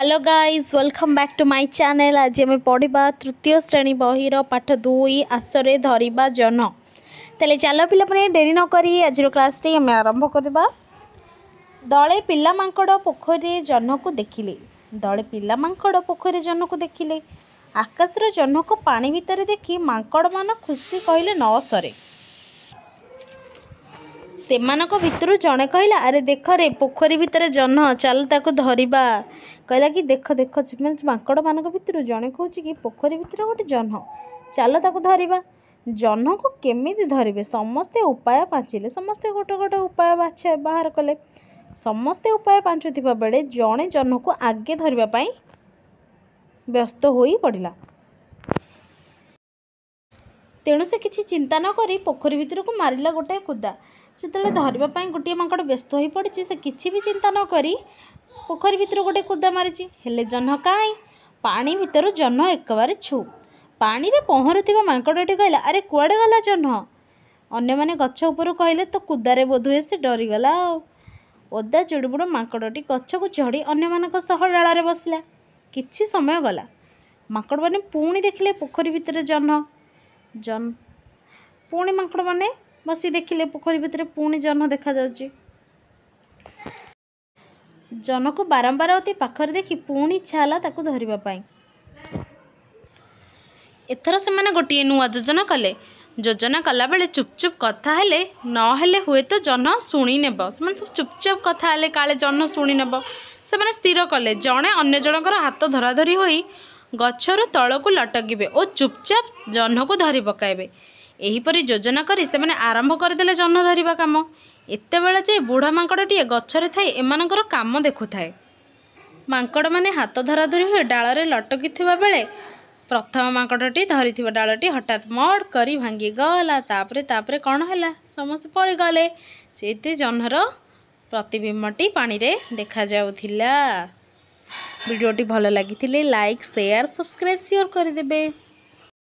Hello guys welcome back to my channel. आज आम पढ़ा तृतीय श्रेणी बहीर पाठ 2 आसरे धरिबा जन। तेल चल पे डेरी नक आज क्लास टी आम आरंभ करवा। दले पिला मांकड़ पोखरी जन्न को देखिले। दले पिला मांकड़ पोखरी जन्न को देखिले। आकाशर जन्न को पानी भितर देखी मांकड़ मान खुशी कहले न सरे। सेमानक भितरु जणे कहला, अरे देख रे पोखरी भितर जन्न, चल ताको धरिबा। कहला कि देख देख मांकड़ मान भितर जणे कहूँ कि पोखरी भितर गोटे जन्न, चल ताको धरिबा। जन्न को केमिति धरिबे समस्ते उपाय बाँचिले। समस्ते गोटे गोटे उपाय बाहर कले। समस्ते उपाय बाँचुवा बेले जड़े जन्न को आगे धरिबा व्यस्त होई पड़िला। तेणु से किसी चिंता न करी पोखरी भितर को मारिला गोटे कुदा। जिते धरवाई गोटे मांकड़ व्यस्त हो पड़ी से किसी भी चिंता न करी पोखरी भितर गोटे कुदा मारी। हेले जन्न काई पानी भितर जन्न एक बार छु। पानी रे पहरुवा मांकड़टी कहला, अरे कुआड़े गला जन्न। अन्य माने गछ उपर कहले तो कुदारे बोधुए से डरीगला। ओदा जुड़बुड़ मांकड़टी गछ को चढ़ी अन्य मानक सह डाल बसला। किछि समय गला मांकड़ माने पुणी देखिले पोखरी भितर जन्न। पुणी मांकड़ माने बसी देखिले पोखरी भितर पुणी जन्न देखा जाउची। जन्न को बारंबार अति पाखरे देखी पुणी इच्छा हला ताकू धरिबा पाई। एथर से माने गोटे नुआ योजना कले। योजना कला बेले चुपचुप कथा हेले न हेले हुए तो जन्न शुणी नेब। से सब चुपचाप कथा हेले काले जन्न शुणी नेब। से माने स्थिर कले जणे अन्य जनकर हाथ धराधरी होई गछर तलकू लटकिबे और चुपचाप जन्न को धरी पकाइबे। एहीपरि योजना करी से माने आरंभ करदेले जन्न धरिबा काम। एते बेला जे बुढ़ा मांकड़टीए गछरे थाई एमानकर काम देखुथाए। मांकड़ माने हाथ धराधरी होई डालरे लटकिथिबा बेले प्रथम मांकड़टी धरिथिबा डालटी हठात मड करी भांगी गला। तापरे कौन हैला समस्त पड़ी गले। सेते जन्नर प्रतिबिंबटी पानी रे देखा जाउथिला। वीडियोटी भल लागिथिले लाइक शेयर सब्सक्राइब शेयर कर देबे।